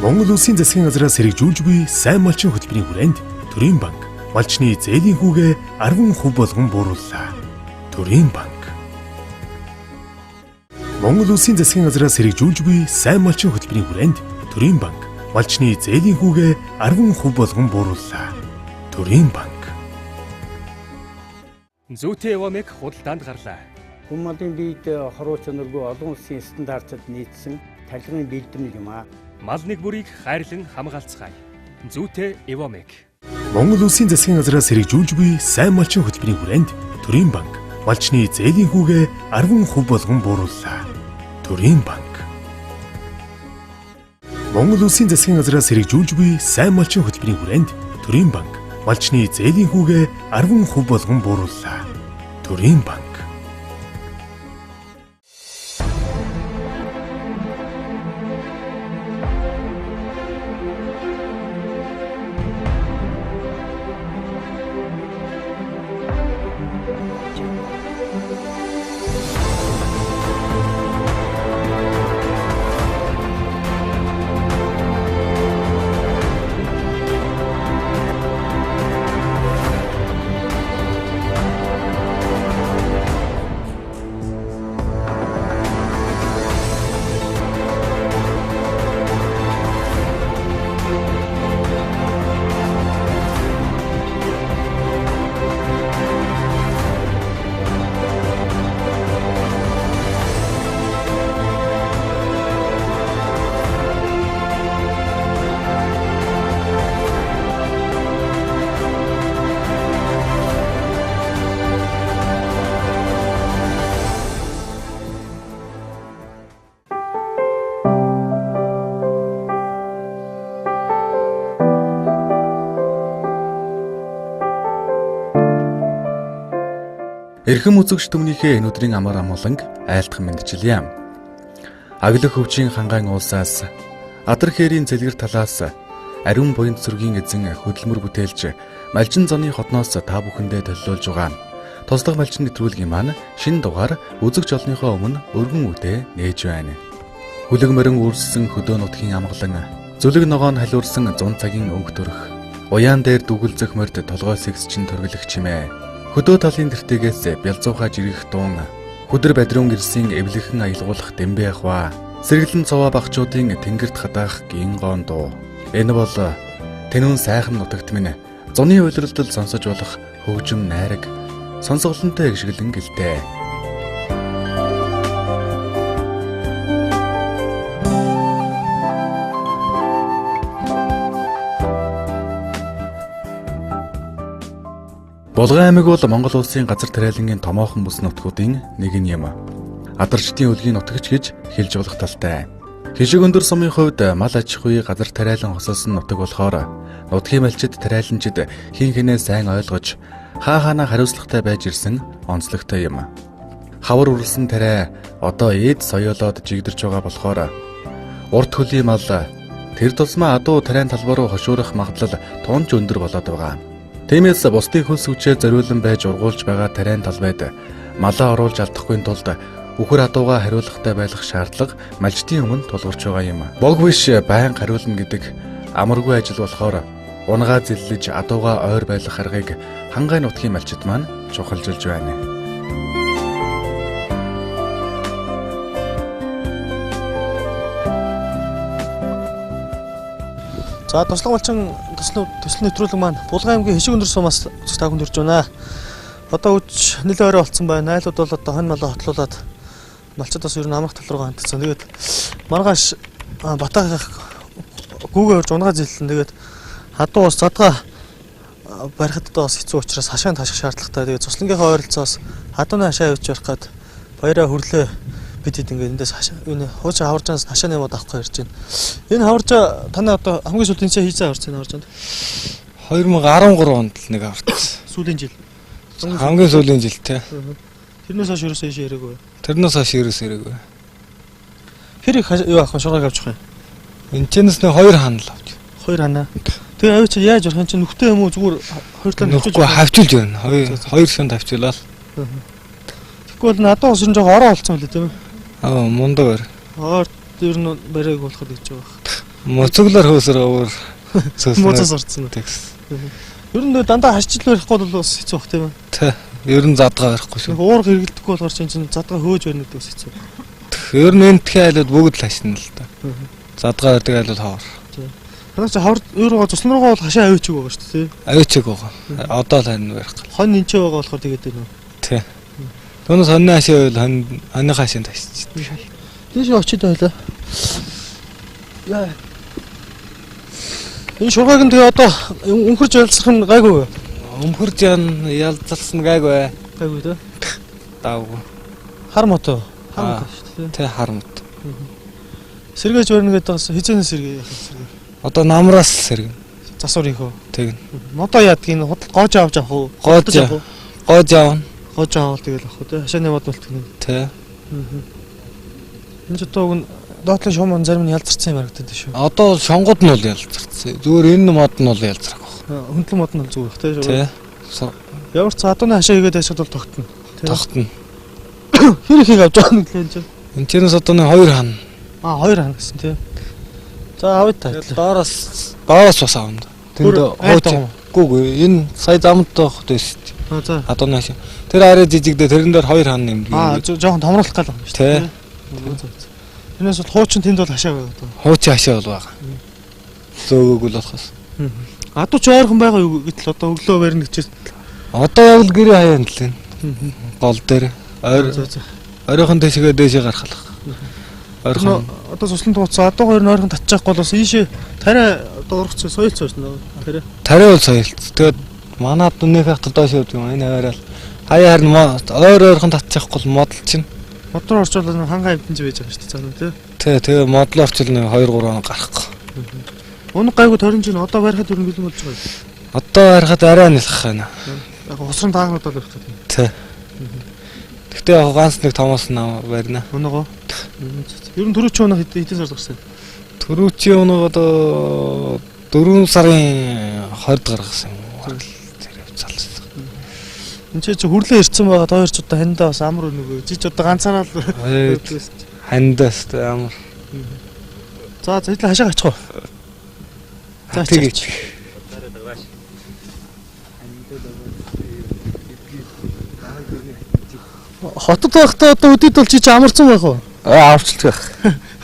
Монгол Улсын засгийн газраас хэрэгжүүлж буй сайн малчин хөтөлбөрийн хүрээнд Төрийн банк малчны зээлийн хүүгээ 10% болгон буурууллаа. Төрийн банк. Монгол Улсын засгийн газраас хэрэгжүүлж буй сайн малчин хөтөлбөрийн хүрээнд Төрийн банк малчны зээлийн хүүгээ 10% болгон буурууллаа. Төрийн банк. Зүйтэй Эвамек худалдаанд гарлаа. Хүн малын биед хоруу чанаргүй олон улсын стандартад нийцсэн тархины бэлтгэл юм аа. Мал нэг бүрийг хайрлан хамгаалцгаая. Зүйтэй Эвамек. Монгол Улсын засгийн газраас хэрэгжүүлж буй сайн малчин хөтөлбөрийн хүрээнд Төрийн банк малчны зээлийн хүүгээ 10% болгон буурууллаа. Төрийн банк. Монгол Улсын засгийн газраас хэрэгжүүлж буй сайн малчин хөтөлбөрийн хүрээнд Төрийн банк малчны зээлийн хүүгээ 10% болгон буурууллаа. Төрийн банк. Эрхэм үзэгч түмнийхээ энэ өдрийн амар амгаланг айлтхан мэдчилье. Аглах хөвчийн хангаан уулсаас адар хээрийн цэлгэр талаас ариун буян цэргийн эзэн хөдөлмөр бүтээлч малчин зоны хотноос та бүхэндээ төлөөлж байгаа. Тослог малчин нэвтрүүлгийн маань шинэ дугаар үзэгч олныхоо өмнө өргөн үдээ нээж байна. Хүлэг морин үрссэн хөдөө нутгийн амгалан зүлэг ногоон халиурсан 100 цагийн өнгө төрөх уяан дээр дүгэлзэх морд толгой сэгс чин төрөлх чимээ. Хөдөө талын тэртэгээс бялзуухаа жиргэх дуун хүдэр бадрун гэрсийн эвлэхэн аялгуулах дэмбэ ахва сэргэлэн цоваа багчуудын тэнгэрт хадаах гин гоон дуу. Энэ бол тэнүүн сайхан нутагт минь зуны уйлралдал сонсож болох хөгжим найраг сонсголонтой гიშгэлэн гэлтэй. Булган аймаг бол Монгол улсын газар тариалангийн томоохон бүс нутгуудын нэг нь юм. Адарчдын өлгийн нутагч гэж хэлж болох талтай. Хишиг өндөр сумын хувьд мал аж ахуй газар тариалан хосолсон нутаг болохоор нутгийн малчид тариаланчид хин хинээ сайн ойлгож хаана хариуцлагатай байж ирсэн онцлогтой юм. Хавар урлсан тариа одоо эд соёолоод жигдэрч байгаа болохоор урт хөлийн мал тэр тусмаа адуу тариан талбар руу хошуурах магадлал тунч өндөр болоод байгаа. Тиймээс бусдын хөлс хүчээр зориулан байж ургуулж байгаа тариан талбайд малаа оруулж алдахгүй тулд үхэр адууга хариулахтай байх шаардлага малчдын өмнө тулгарч байгаа юм. Бог биш байнга хариулна гэдэг амаргүй ажил болохоор унгаа зиллэж адууга ойр байх аргыг хангай нутгийн малчид маань чухалжилж байна. За туслаг малчин төсөл нэвтрүүлэг маань Булган аймгийн Хишиг өндөр сумаас үзэж та бүхэнд хүрч байна. Одоо үуч нэлээд орой болцсон байна. Айлууд бол одоо хонь малаа хотлуулаад малчид бас ер нь амрах тал руу хандсан. Тэгээд маргааш батаа гүүгээ урж унгаа зиллэн. Тэгээд хадуу ус задгаа барихад одоо бас хэцүү учраас хашаанд хаших шаардлагатай. Тэгээд цуслангийнхаа ойролцоос хадууны хашаа явж ярихад баяраа хөрлөө бид хэд ингээд эндээс энэ хуучин хаваржаас хашааны мод авах гэж ирж байна. Энэ хаваржаа таны одоо хамгийн сүүлийн жил хийсэн хаварж энэ хаваржаанд 2013 онд л нэг аварцсан. Сүүлийн жил. Хамгийн сүүлийн жил те. Тэрнээс хойш ерөөсөө ийш яриаггүй. Тэрнээс хойш ерөөсөө яриаггүй. Тэр их юу авах шуургаг авчих юм. Энд чэнэс нэг 2 ханал авч. 2 ханаа. Тэгээ авч яаж орох юм чи нүхтэй юм уу зүгээр 2 тань хавчилж байна. 2 шанд хавчилаа. Тэгэхгүй бол надад ус жоо ороо болцсон үлээ тийм үү? Мундаг. Өөр нь барайг болоход гэж байгаа. Моцоглоор хөөсөр өөр Мууцаас орцсон. Тэгс. Ер нь дандаа харчил барихгүй бол бас хэцүү бах тийм ээ. Тэ. Ер нь задгаа барихгүй шүү. Уур хэрэглэдэггүй болохоор чинь задгаа хөөж барина гэдэг бас хэцүү. Ер нь энтхийн айлууд бүгд л хашина л да. Задгаа барьдаг айлууд ховор. Танаас хавар өөрөө цуслан руугаа бол хашаа авчиг байгаа шүү дээ. Авчиг байгаа. Одоо л хань барих. Хон энчээ байгаа болохоор тэгээд байна. Тэ. Түүнээс хоньны хашаа байл хоньны хашаанд ташиж. Тийш очиж байлаа. Яа. Энэ шургааг нь тэгээ одоо өнхөрж ялцах нь гайгүй. Өмхөрж ялцалсан гайгүй. Гайгүй дээ. Даагүй. Хар мото. Хар мото шүү дээ. Тэ харамт. Сэргээж барина гэдэг бас хизээнээс сэргээ. Одоо намраас сэргэн. Засварынхөө. Тэгнь. Мото яадаг энэ гоож авч авах уу? Гоож аавна. Гоож авал тэгэл авах уу те. Хашааны мод болт гэнэ. Тэ. Энэ ч одоо доотлын шууман зарим нь ялзарсан юм харагдаад шүү. Одоо шонгод нь бол ялзарсан. Зүгээр энэ мод нь бол ялзрах баг. Хөндлөн мод нь бол зүгээр те. Тэ. Ямар ч адууны хашаа хийгээд байсад бол тогтно. Тогтно. Хэр их авч байгаа юм гэлээ энэ чинь. Энд чинээс одоо 2 хан. 2 хан гэсэн те. За авъя та. Доороос бас аавна. Тэнд хооч. Гүг энэ сая замд тоох дэс. За. Адууны хашаа. Тэр арай жижигдээ тэрэн дээр 2 хан нэмдэг. Жоохон томруулах гал байна шүү дээ. Тэрнээс бол хуучин тэнд бол хашаа байгаа. Хуучин хашаа бол байгаа. Зөөгөөг л болохоос. Адуу ч ойрхон байгаа юу гэтэл одоо өглөө барина гэж. Одоо яг л гэрээ хаяанд л энэ. Гол дээр ойрхон дэшгээ гаргах. Ойрхон одоо цуслан тууцсан адуу хоёр нь ойрхон татчихгүй бол бас ийшээ тариа дуурах чи соёлцсон шүү дээ. Тариа бол соёлц. Тэгээд манад нүнийхээ хатад доош явдаг юм. Энэ аваарал хаяар нь ойрхон татчихгүй бол модл чинь. Модоор орчвол хангаа амтэн байж байгаа шүү дээ. Тий. Тэгээ модл орчвол 2 3 хоног гарахгүй. Унаг гайгүй торин чинь одоо барихад өрн бэлэн болж байгаа юм. Одоо барихад арай нэлэх байна. Яг усрын таагнууд бол их таа. Тий. Гэхдээ яг ганц нэг томоос нь барина. Унагоо. Ер нь төрөөч унаг хэдэн сар гарсан? Төрөөчийн унаг одоо 4 сарын 20-д гаргасан юм. Тэр залсан. Энд чи хүрлээ ирсэн байгаа хоёр ч одоо хандаа бас амар нөгөө жиж одоо ганцаараа л хандаас амар. За хэдэл хашаа ачих. За тэгэж. Хотод байхдаа одоо өдөд бол чи амарсан байх уу? Авчлт байх.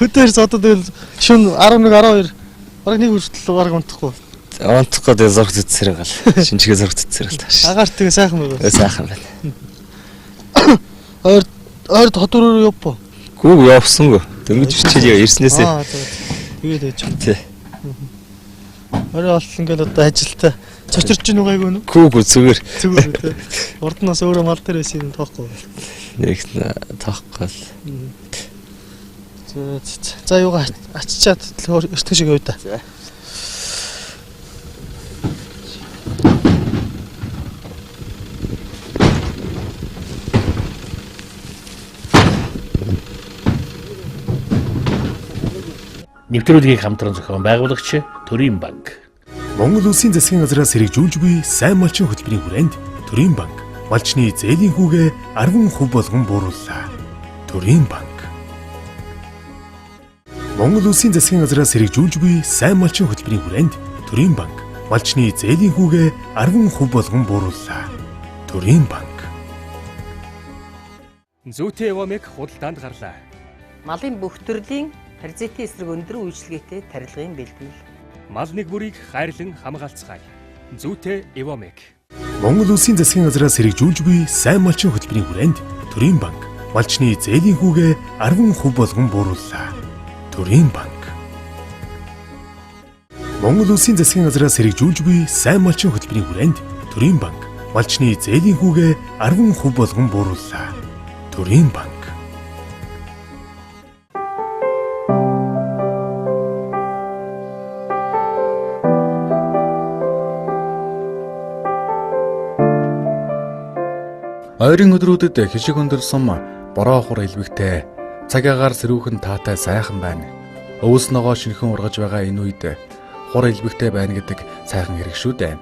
Хөдөөс одоо тэгэл шүн 11 12 бараг нэг хүртэл бараг унтахгүй. Унтахгүй тэгээ зург зүтсээр гал. Шинжгээ зург зүтсээр л тааш. Агаарт тэгээ сайхан байна. Сайхан байна. Ойрд хотоор явпо. Гүү явсангүй. Дөрвөж бичиж ирснээсээ. Тэгээд ээж. Тий. Орой бол ингээл одоо ажилтаа цочирч гин үгайг өнө. Гүү зүгээр. Зүгээр тий. Урднаас өөрөө мал дээр байсан юм тоохгүй. Нэг тоохгүй л. За юугаа ачичаад өртгөх шиг явъя да. Нэвтрүүлгийг хамтран зохион байгуулагч Төрийн банк. Монгол Улсын засгийн газраас хэрэгжүүлж буй сайн малчин хөтөлбөрийн хүрээнд Төрийн банк малчны зээлийн хүүгээ 10% болгон буурууллаа. Төрийн банк. Монгол Улсын засгийн газраас хэрэгжүүлж буй сайн малчин хөтөлбөрийн хүрээнд Төрийн банк малчны зээлийн хүүгээ 10% болгон буурууллаа. Төрийн банк. Зүйтэй Эвомек худалдаанд гарлаа. Малын бүх төрлийн паразитын эсрэг өндөр үйлчлэгээтэй тарилгын бэлтгэл. Мал нэг бүрийг хайрлан хамгаалцгаая. Зүйтэй Эвомек. Монгол Улсын засгийн газраас хэрэгжүүлж буй сайн малчин хөтөлбөрийн хүрээнд Төрийн банк малчны зээлийн хүүгээ 10% болгон буурууллаа. Төрийн банк. Монгол Улсын засгийн газраас хэрэгжүүлж буй сайн малчин хөтөлбөрийн хүрээнд Төрийн банк малчны зээлийн хүүгээ 10% болгон буурууллаа. Төрийн банк. Ойрын өдрүүдэд хишиг өндөр сум бороо хур илбэгтэй цаг агаар сэрүүхэн таатай сайхан байна. Өвс ногоо шинхэн ургаж байгаа энэ үед хур илбэгтэй байна гэдэг сайхан хэрэг шүү дээ.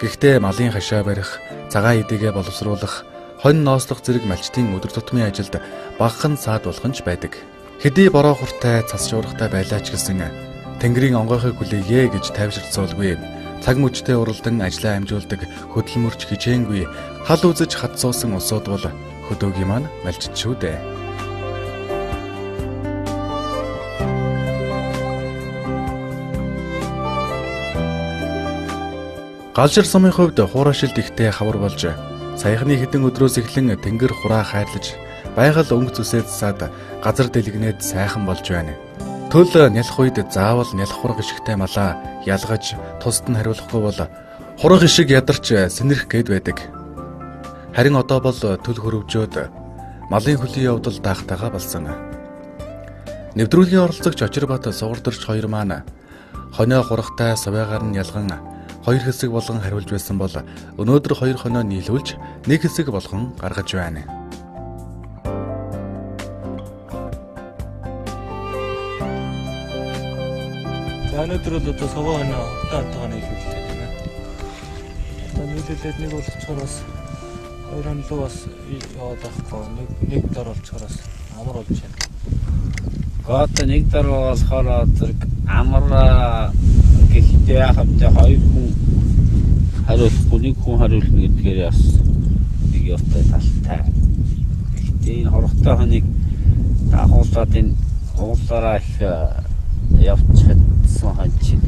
Гэхдээ малын хашаа барих, цагаан эдэгээ боловсруулах, хонь нослох зэрэг малчтын өдөр тутмын ажилд багахан саад болгонч байдаг. Хэдий бороо хуртай цас шуургатай байлаач гэсэн Тэнгэрийн онгойхыг хүлээе гэж тайвширцуулгүй. Цаг мөчтэй уралдан ажлаа амжуулдаг хөдөлмөрч хичээнгүй хал үзэж хатсуусан усууд бол хөдөөгийн маань малчд шүү дээ. Галшир сумын хувьд хуурашилт ихтэй хавар болж саяхны хэдэн өдрөөс эхлэн тэнгэр хураа хайрлаж байгаль өнгө зүсээ засаад газар дэлгэнээд сайхан болж байна. Төл нялх үед заавал нялх хураг ишигтэй малаа ялгаж тусад нь хариулахгүй бол хураг ишиг ядарч сэнэрх гээд байдаг. Харин одоо бол төл хөрөвжөөд малын хөлийн явдал даахтайгаа болсон. Нэвтрүүлгийн оролцогч Очирбат Сугардэрч хоёр маань хонио хурагтай сувайгаар нь ялган хоёр хэсэг болгон хариулж байсан бол өнөөдөр хоёр хонио нийлүүлж нэг хэсэг болгон гаргаж байна. Өнөөдөр л одоо суваа хонио хурдтайгаа нийлүүлдэг байна. Одоо нийлүүлээд нэг болгочоор бас хоёр хоног бас яваад байхгүй нэг дор болчоор бас амар болж байна. Гот нэг дор болохоор зэрэг амар гэхдээ яхавтай хоёр хүн хариулахгүй нэг хүн хариулна гэдгээр бас нэг явтай талтай. Гэхдээ энэ хорхтой хоног дагуулаад энэ уулаараа их явчихсан ханчин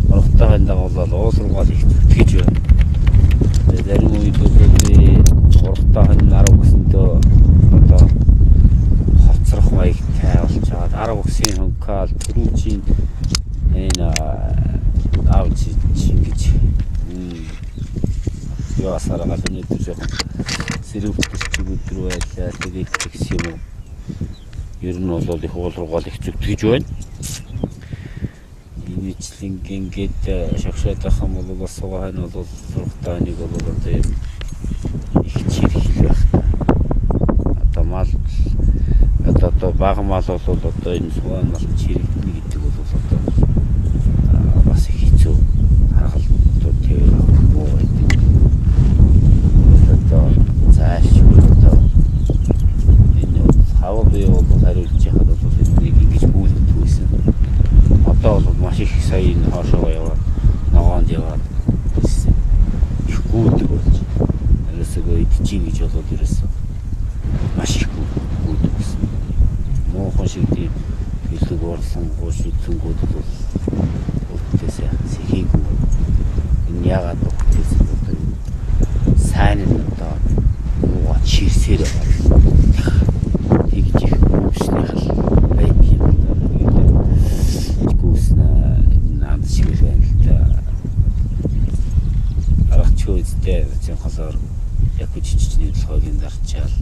хорхтой хоног дагуулаад уулруугаад их түтгэж байна. Зарим үед би хорхтой хоног арга өгсөндөө одоо хоцрох маягтай болчиход арга өгсөн хөнкал түрүүчийн энэ авч ингэж яасараа галны төсөө сэрүүтч өдрөө байлаа тэгээд тэгсэн юм. Ер нь бол их уулруугаад их зүтгэж байна. Нийтлэн ингээд шогшоод байх юм бол бас суугаа нь бол сургалтаа нэг бол одоо их чирэх байх. Одоо мал одоо бага мал бол одоо энэ суугаа мал чирэгдэнэ гэдэг бол одоо бас их хэцүү харгалт тэр боо байдаг. Одоо цааш одоо энэ хаваа бий бол хариулж яхад бол нэг ингэж бүлдэж байсан. Одоо бол маш их сайн хоошоо яваад ногоонд яваад их гүйдэг болж ерөөсөө идчихин гэж болоод ерөөсөө маш их гүйдэг гэсэн. Муухан шиг тийм бэлэг орлон гош үтсэнгүүд бол өөртөөсөө сэхийгүү. Энэ ягаад өөртөөсөө одоо сайн нь одоо мууга чирсээр тэгж их гүйснэх байд юм одоо гүйснэ наад шиг байна л да. Аргачлалтай зэн хасаар яг үчичний толгойн дарчаал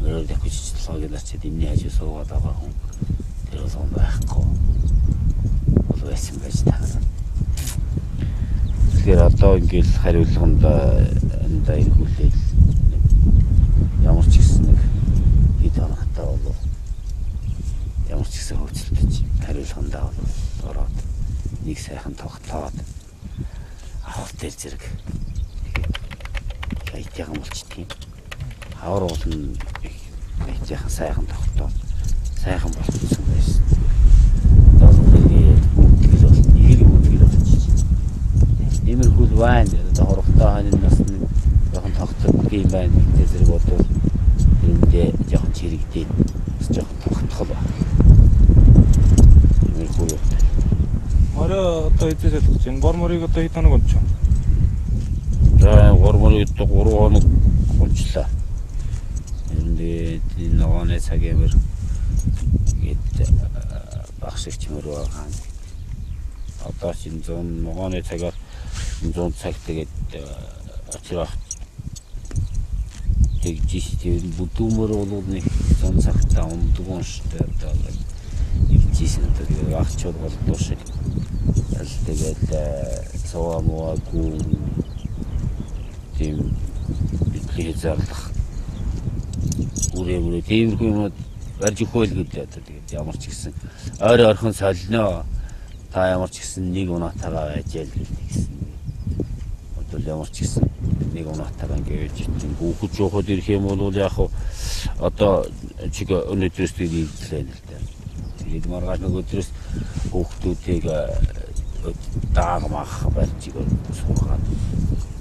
өөрөө яг үчичний толгойн дарчаад энэ хажуу суугаад байгаа хүн тэр бол байхгүй бол байсан байж таарна. Тэгэхээр одоо ингээл хариулганд энэ иргүүлээд ямар ч гэсэн нэг хэд хангатай болов ямар ч гэсэн хөвцөлдөж хариулгандаа бол ороод нэг сайхан тогтоод авах дээр зэрэг айтяхан болчтгийм. Хавар уулын айтяхан сайхан тогтоод сайхан болчихсон байсан. Одоо тэгээд бүгд л нэг л болчих. Иймэрхүү байна. Одоо хорхтой ханын нас нь жоохон тогтдог юм байна. Тэ зэрэг бодвол эндээ жоохон чирэгдээд бас жоохон тогтхол байна. Иймэрхүү юм. Орой одоо эзэсэл гэж энэ бор морыг одоо хэд хоног онч. За бор морыг одоо 3 хоног онцлаа. Эндээ энэ ногооны цагээр гээд багшигч мөр байгаа. Одоо чинь 100 ногооны цагаар 100 цаг тэгээд очрох тэгжиж тэр бүдүүмөр бол нэг 100 цагтаа ундаг юм шүү дээ. Одоо илжсэн одоо агчууд болдоо шиг. Тэгээд савамаагүй тийм битлээ зарлах үрээ тиймэрхүү юм барьж өгөөл гэдэг одоо тэгээд ямар ч гэсэн ойр орхон солино та ямар ч гэсэн нэг унаатайгаа ажил гэсэн одоо ямар ч гэсэн нэг унаатайгаа ингэж хүүхэд жоохот ирэх юм бол яг одоо чиг өнөөдрөөс тэгээд хэллээ л дээ. Тэгээд маргааш нэг өдрөөс хүүхдүүдийг даагмах барьж суугаад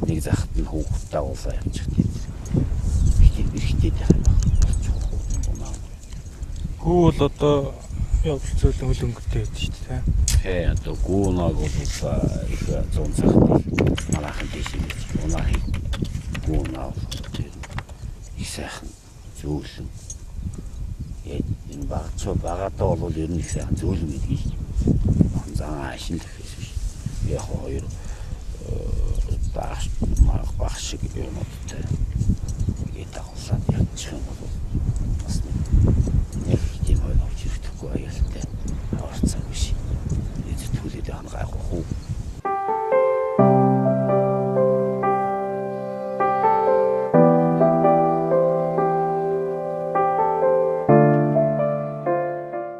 нэг захад нь хүүхд дагуулаа явж байгаа. Ихтэй байх. Хүү бол одоо явдал зөөлөн хөлөнгөтэй байдаг шүү дээ. Тий, одоо гуунаг бол их 100 цагт манайхан дэш юм. Унахи гуунаг их сайхан зөөлөн. Энэ багтаа бол ер нь их сайхан зөөлөн гэдэг шүү. Зан ашин гэхээс биш. Яг хоёр баг шиг юмтай. Тэгээд дагуулаад явчих юм бол бас нэг тийм ойлгож ирэхгүй аюултай. Аварцсан биш. Эцэд түлээд хангах уу.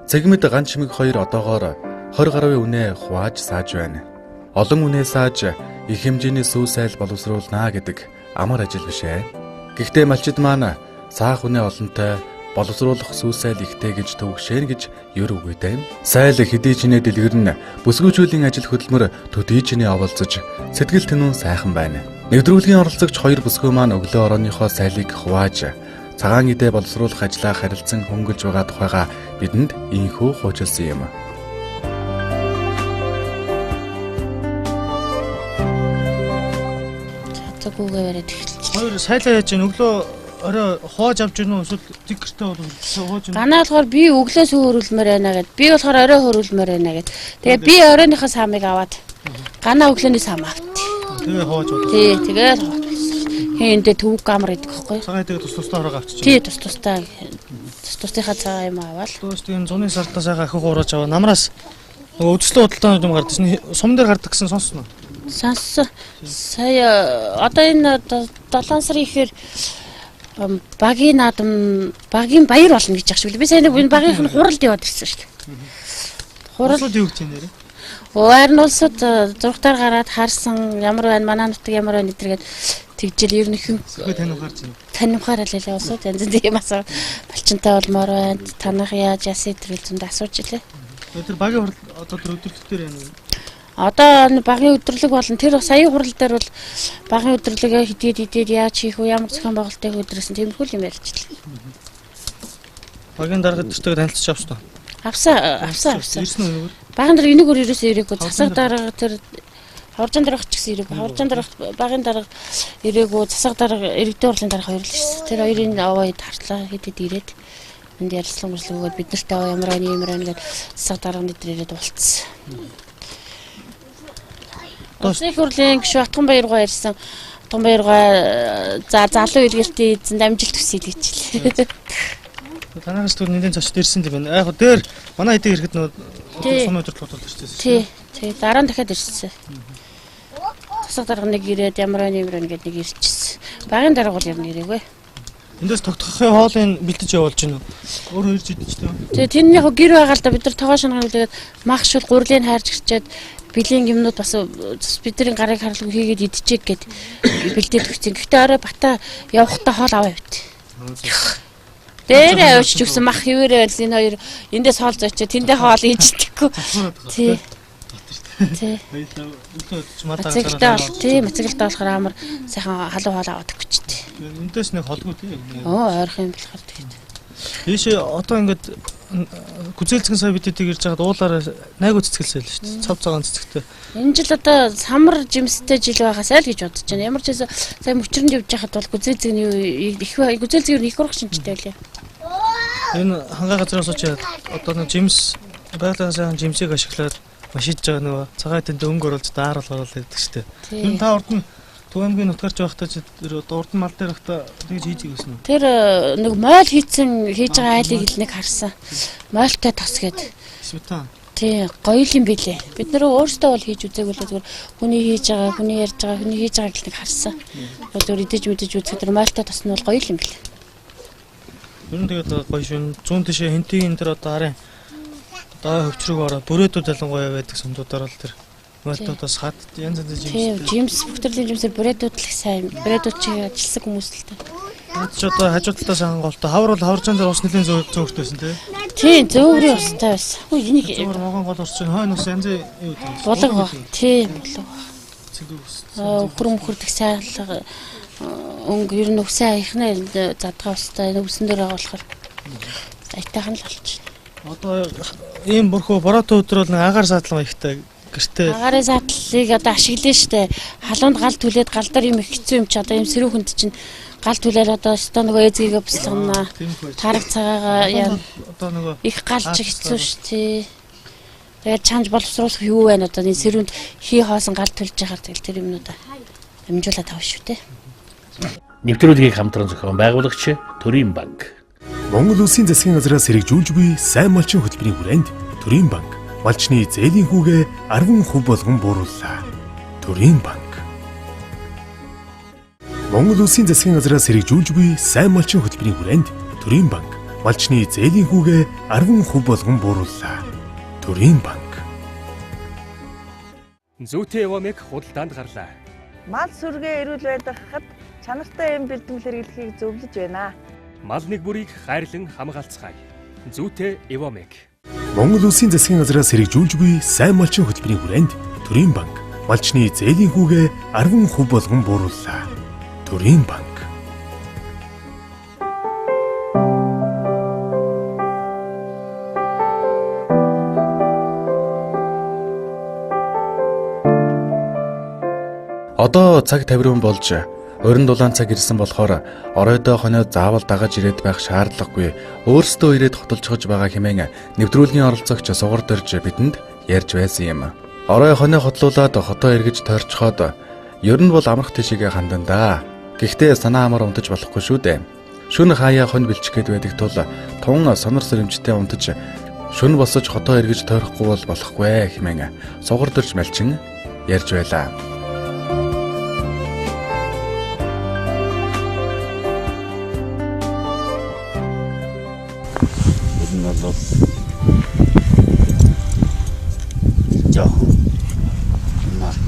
Цэгмэд ган чимэг хоёр одоогоор 20 гаруй үнэ хувааж сааж байна. Олон үнэ сааж их хэмжээний сүү сайл боловсруулнаа гэдэг амар ажил биш ээ. Гэхдээ малчид маань саах үнэ олонтой боловсруулах сүү сайл ихтэй гэж төвөгшөөн гэж ер үгүйтэй. Сайл хэдий чинээ дэлгэрнэ бүсгүйчүүлийн ажил хөдөлмөр төдий чинээ оволцож сэтгэл тэнүүн сайхан байна. Нэвтрүүлгийн оролцогч хоёр бүсгүй маань өглөө орооныхоо сайлыг хувааж цагаан идэ боловсруулах ажлаа харилцан хөнгөлж байгаа тухайга бидэнд инхүү хуучилсан юм. Цацагүйгээр эхэлж. Хоёр сайлаа яаж ийн өглөө орой хоож авч ирнэ уу эсвэл дикэртэй бол хоож ирнэ. Ганаа болохоор би өглөөс хөрүүлмээр байна гэд. Би болохоор орой хөрүүлмээр байна гэд. Тэгээ би оройныхоо самыг аваад ганаа өглөөний сам авт. Тэгээ хоож бол. Тий, тэгээд хээндээ төвөг гамар идэх байхгүй. Цагаан тэгээ тус-тустай хороо авчихсан. Тий, тус-тустай. Тус-тусынхаа цагаан юм аваад. Төөс тийм зуны сартаа сайхан ахих уураж аваа. Намраас нөгөө өдөслөө худалдааны юм гардаг шин сум дээр гардаг гэсэн сонссноо. Сонссон. Сая одоо энэ 7 сарын ихээр багийн наадам багийн баяр болно гэж яах шиг. Би сайн энэ багийнх нь хуралд яваад ирсэн шүү дээ. Хуралд юу гэж юм нэрэ? Ойрын улсад зургатаар гараад харсан ямар байна манай нутаг ямар байна гэдэргээд тэгжэл ер нь хөө танихаар чинь. Танихаар л ялаа усууд янз бүрийн юм асуу малчинтай болмоор байна. Танах яаж ясэ тэрэл зөнд асууж илээ. Тэр багийн хурал одоо тэр өдөрлөлтөөр байна уу? Одоо багийн өдөрлөг болон тэр саяын хурал дээр бол багийн өдөрлөгээ хидэд яаж хийх вэ ямар зохион байгуулалтыг өдрөөсөн тиймэрхүү юм ярьчихлаа. Багийн дарга төстэйг танилцж авсан уу? Авсан. Ирсэн үү? Багийн дарга энийг өөр ерөөсөө ирээгүй засаг дарга тэр хавржаан дарга ч гэсэн ирээгүй. Хавржаан дарга багийн дарга ирээгүй засаг дарга иргэдийн хурлын дарга хоёр л ирсэн. Тэр хоёрын аваад хартлаа хидэд ирээд энд ярилцлага мөрслөгөөд бид нартай ямар байна гэдэг засаг дарганы дээр ирээд уулзсан. Улсын хурлын гишүүн Атганбаяр ирсэн. Атганбаяр залуу эргэлтийн эзэнд амжилт хүсье гэж хэлээ. Танаас түр нэлийн зочд ирсэн юм байна. Яг дээр манай хэдийн ирэхэд нөгөө сум өдөрлөг болж ирсэн. Тий. Дараа нь дахиад ирсэн. Засаг дарга нэг ирээд ямар байна гэдэг нэг ирчихсэн. Багийн дарга бол ямар ирээгүй. Эндээс тогтохын хоолыг бэлдэж явуулж байна уу? Өөр ирж идэж тээ. Тэгээ тэрний яг гэр байгаа л да бид нар тоогоо шангаар үлдээд мах шул гурлыг хайрч гिचээд биеийн юмнууд бас бидний гарыг харлаг хийгээд идчихээ гэд бэлдээд өгсөн. Гэхдээ орой бата явахдаа хоол аваа явт. Дээр авч өгсөн мах хിവэрээ байсан энэ хоёр эндээс хоол зочоо тэндээ хоол хийж идэхгүй. Тий. Мацагтай бол тий мацагтай болохоор амар сайхан халуун хоол аваад өгчтэй. Эндээс нэг холгүй тий. Ойрхон юм болохоор тэгээд. Тийшээ одоо ингээд гүзээлцгэн сая бид дэд ирж байгаад уулаараа найгуу цэцгэлсэй л шүү дээ. Цав цагаан цэцэгтэй. Энэ жил одоо самар жимстэй жил байгаасай л гэж бодож байна. Ямар ч байсан сая мөчрөнд явж байхад бол гүзээлцгийн их гүзээлцгийн их урах шинжтэй байлаа. Энэ хангаа газраас очиад одоо нэг жимс байгалийн сайхан жимсийг ашиглаад машидж байгаа нөгөө цагаан тэнд өнгө оруулж даарал гэдэг шүү дээ. Энэ та урд нь Төв аймгийн нутгарч байхдаа урд мал дээр байхдаа тэгж хийж ирсэн үү? Тэр нэг мойл хийж байгаа айлыг л нэг харсан. Мойлтой тос гэдэг. Светан. Тий, гоё юм билээ. Бид нэр өөрсдөө бол хийж үзээгүй л зүгээр хүний хийж байгаа, хүний ярьж байгаа, хүний хийж байгааг л нэг харсан. Зүгээр идэж мэдэж үзэхэд тэр мойлтой тос нь бол гоё юм билээ. Ер нь тэгээд гоё шин зүүн тишээ хинтийн тэр одоо харин одоо хөвчрөг ороо бүрээдүүд ялангуяа байдаг сумдуудаар л тэр мойлтоос хат янз янз жимс бүхтэрлийн жимсээр бүрээдүүд л их сайн. Бүрээдүүд чи ажилласан хүмүүс л та. Ч одоо хажуу талаас хангаалт хавар бол хаваржаан дээр ус нэлийн зөөрт байсан тий. Тийм зөөврийн устай байсан. Хөө энийг Зүгээр вагон гол орчин хойно ус янз юу гэдэг. болог баг. Тийм болог баг. Цэдүү ус. Хөрмөхөрдөг сайхлага өнгө ер нь үсээ аяхны задгаа устай нүсэн дээр байгаа болохоор айтайхан л болчихно. Одоо ийм бүрхөө бороотой өдөр бол нэг агаар саадлага ихтэй гэртээ. Агарын саадлалыг одоо ашиглана штэ. Халуунд гал түлээд гал дээр юм их хэцүү юм чи одоо юм сэрүүхэнд чинь гал түлээл одоо өстөө нөгөө эзгийгээ буслана. Тараг цагаагаа яа. Одоо нөгөө их гал чи хэцүү штэ. Тэгээд чанж боловсруулах юу вэ одоо энэ сэрүүнд хий хоосон гал түлж яхаар тэгэл тэр юмнуудаа амжуулаад авах шүү те. Нэвтрүүлгийг хамтран зохион байгуулагч Төрийн банк. Монгол Улсын засгийн газраас хэрэгжүүлж буй сайн малчин хөтөлбөрийн хүрээнд Төрийн банк малчны зээлийн хүүгээ 10% болгон буурууллаа. Төрийн банк. Монгол Улсын засгийн газраас хэрэгжүүлж буй сайн малчин хөтөлбөрийн хүрээнд Төрийн банк малчны зээлийн хүүгээ 10% болгон буурууллаа. Төрийн банк. Зүйтэй Эвомек худалдаанд гарлаа. Мал сүргээ эрүүл байдгахад чанартай эм бэлтгэл хэрэглэхийг зөвлөж байна. Мал нэг бүрийг хайрлан хамгаалцгаая. Зүйтэй Эвомек. Монгол Улсын засгийн газраас хэрэгжүүлж буй сайн малчин хөтөлбөрийн хүрээнд Төрийн банк малчны зээлийн хүүгээ 10% болгон буурууллаа. Төрийн банк. Одоо цаг тавиран болж уран дулаан цаг ирсэн болохоор оройдоо хоноо заавал дагаж ирээд байх шаардлагагүй. Өөрсдөө ирээд хотолцож байгаа хэмээн нэвтрүүлгийн оролцогч сугар дөрж бидэнд ярьж байсан юм. Орой хоноо хотлуулаад хотоо эргэж тойрчхоод ер нь бол амрах тишигээ хандан да. Гэхдээ санаа амар унтаж болохгүй шүү дээ. Шүн хаяа хон бэлчих гээд байдаг тул тун сонор сэрэмжтэй унтаж шүн босож хотоо эргэж тойрохгүй бол болохгүй хэмээн сугар дөрж малчин ярьж байлаа.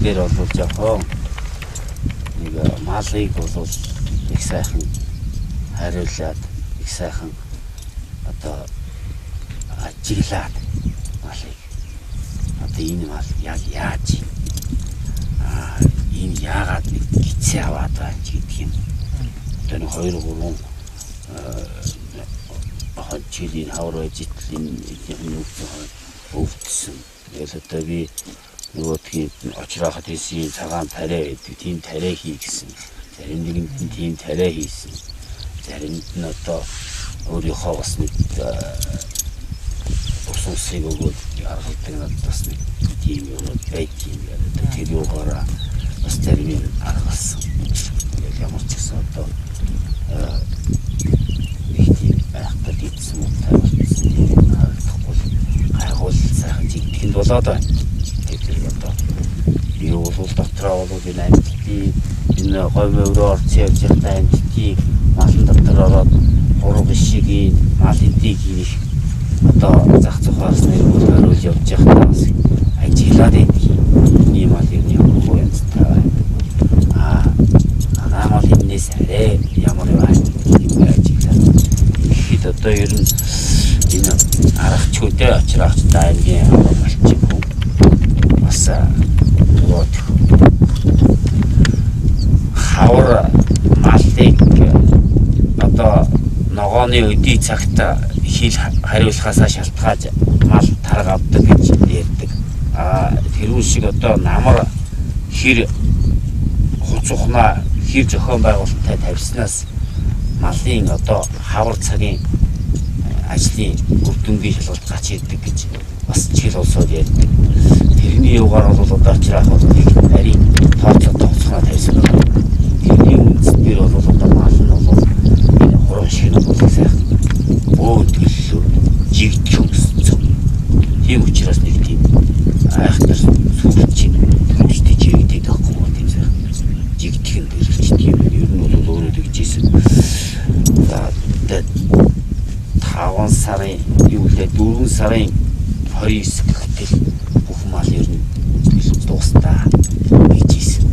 Мартэр бол жоохон нэг малыг бол их сайхан хариулаад их сайхан одоо ажиглаад малыг одоо энэ мал яг яаж энэ яагаад нэг гизээ аваад байна гэдэг юм. Одоо нэг 2-3 жилийн хавар ажитлын юм өвдсөн. Тэгэл одоо би нөгөөдгийг очроход хийсэн цагаан тариа гэдэг тийм тариа хий гэсэн. Зарим нэгэнд нь тийм тариа хийсэн. Заримд нь одоо өөрийнхөө бас нэг усыг өгөөд аргадаг надад бас нэг тийм юм байт юм яриад тэр юугаараа бас зарим нь аргалсан. Яг ямар ч гэсэн одоо их тийм байхад ийдсэн юм тавьсан тийм харагдахгүй гайхуул сайхан жигтэнд болоод байна. Юу бол дотроо бол энэ амтдыг энэ говьмөрөө орц явж байгаа амтдыг малын дотор ороод хураг шиг мал эдийг их одоо зах зохиос нэрүүл хариулж явж байгаа бас ажиглаад байдаг. Ийм мал юм хөө янзтай байна. Намал энэс арай ямар байна ажиглаад. Ихэд одоо ер нь энэ аргачлалтай очраагчтай аймгийн малчин бас хавар малыг одоо ногооны өдий цагт хил хариулахаасаа шалтгааж мал тарга авдаг гэж ярьдаг. Тэрүүн шиг одоо намар хэр хуцухна хэр зохион байгуулалттай тавьснаас малын одоо хавар цагийн ажлын үр дүнгийн шалгалт гарч ирдэг гэж бас чил улсууд ярьдаг. Тэрний югаар бол одоо очрах бол нарийн тооцоогоо тавьсан байна. Тэрний үндэслэр бол одоо мал нь бол энэ хуран шиг бол сайхан өөдгөл жигдэх юмсан. Тийм учраас нэг тийм айхтар сүлжээ төвчтэй жигдээд байхгүй тийм сайхан жигдэх юм биш тийм ер нь бол өөрөө тэгжсэн. За 5 сарын юу лээ 4 сарын 29 гэтэл бүх мал ер нь дуустаа гэж ийсэн.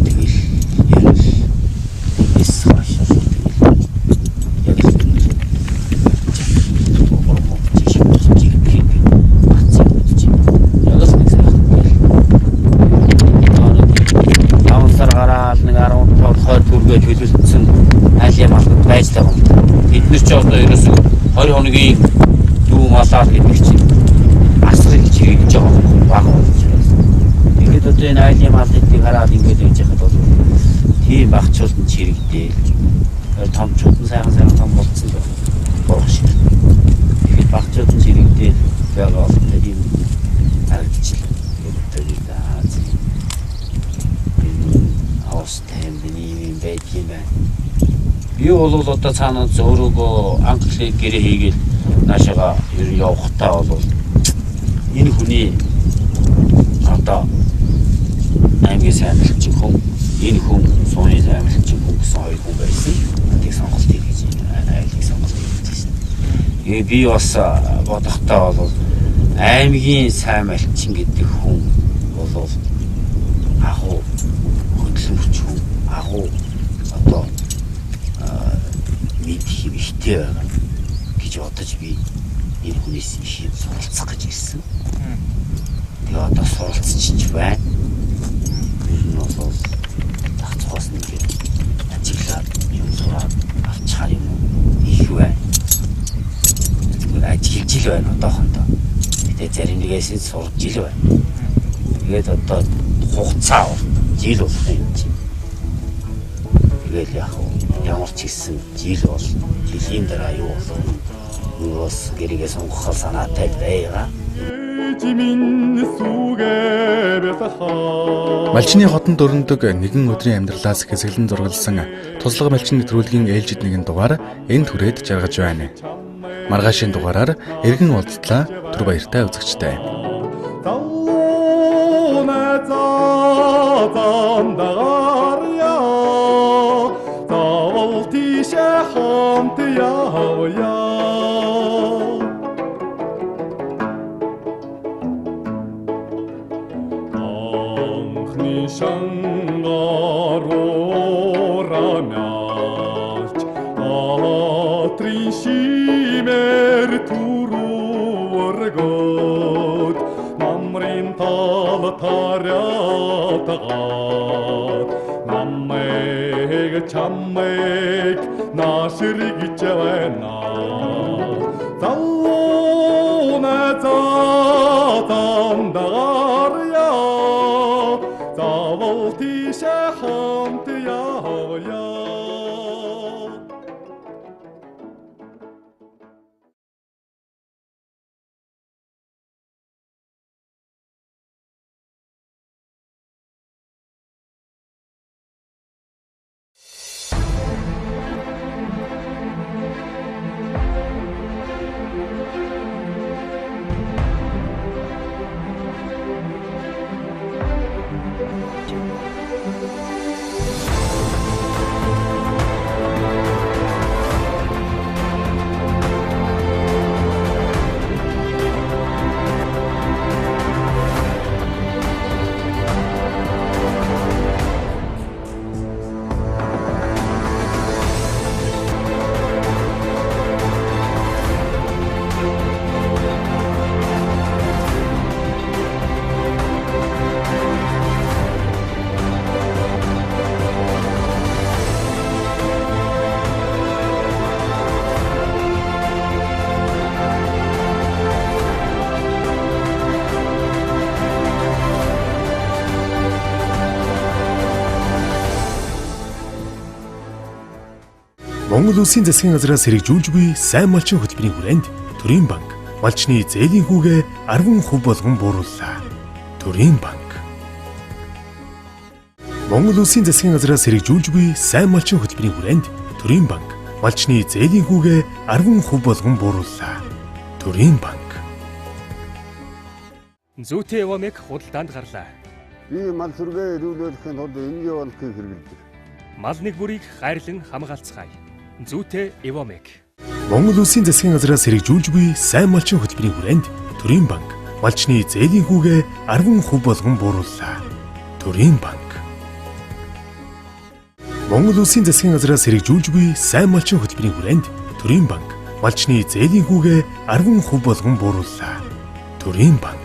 Тэгэл ер нь эс хашаа яг ингээ төлөвлөсөн айлын малд байж байгаа юм. Бид нар ч одоо ерөөсөө 20 хоногийн дүү малаа гэдэг чинь асрыг чиглэж байгаа баг болж байна. Тэгээд одоо энэ айлын малдыг хараад ингээд байж хахад бол тийм багчууд нь чирэгдээ. Томчууд нь сайхан том болсон байна. Борох шиг. Тэгээд багчууд нь чирэгдээ байгаа тийм харагдчихлаа. Австэмний бэдийн байна. Би бол одоо цаанаа зөөрөөгөө англиг гэрээ хийгээд наашаага ер нь явахтаа бол энэ хүний одоо аймгийн сайн амжилтчин хүн энэ хүн сууны сайн амжилтчин хүн гэсэн хоёр хүн байсан. Тийг сонголт хийж айлыг сонголт хийж. Би бас бодохдоо бол аймгийн сайн амжилтчин гэдэг хүн бол агуу хөдөлмөрч хүн агуу одоо мэдхий ихтэй байгаа гэж бодож би энэ хүнээс их суралцах гэж ирсэн. Тэгээ одоо суралцчих байна. Энэ бол тахцаас нэг ажиглаад юм сураад авчихар юм их байна. Ажиллаж ил байна одоохондоо. Тэгээ зарим нэгээс сурж ил байна. Тэгээд одоо хугацаа жил болох юм чи. Тэгээд яг ямар ч гэсэн жил бол жилийн дараа юу болох нуус гэрээгээ сонгох санаатай байгаа. Малчны хотод өрнөдөг нэгэн өдрийн амьдралаас хэсэглэн зургалсан туслага малчин нэвтрүүлгийн ээлжид нэгэн дугаар энд хүрээд жаргаж байна. Маргаашийн дугаараар эргэн уулзлаа. Түр баяртай үзэгчтэй. Чаммэг наширыг чавна залууна заатандаря завол тише хамт явя. Монгол Улсын засгийн газраас хэрэгжүүлж буй сайн малчин хөтөлбөрийн хүрээнд Төрийн банк малчны зээлийн хүүгээ 10% болгон буурууллаа. Төрийн банк. Монгол Улсын засгийн газраас хэрэгжүүлж буй сайн малчин хөтөлбөрийн хүрээнд Төрийн банк малчны зээлийн хүүгээ 10% болгон буурууллаа. Төрийн банк. Зүйтэй Эвомек худалдаанд гарлаа. Би мал сүргээ эрүүлүүлэхэд тулд энгийн банкыг хэрэглэдэг. Мал нэг бүрийг хайрлан хамгаалцгаая. Зүйтэй Эвомек. Монгол Улсын засгийн газраас хэрэгжүүлж буй сайн малчин хөтөлбөрийн хүрээнд Төрийн банк малчны зээлийн хүүгээ 10% болгон буурууллаа. Төрийн банк. Монгол Улсын засгийн газраас хэрэгжүүлж буй сайн малчин хөтөлбөрийн хүрээнд Төрийн банк малчны зээлийн хүүгээ 10% болгон буурууллаа. Төрийн банк.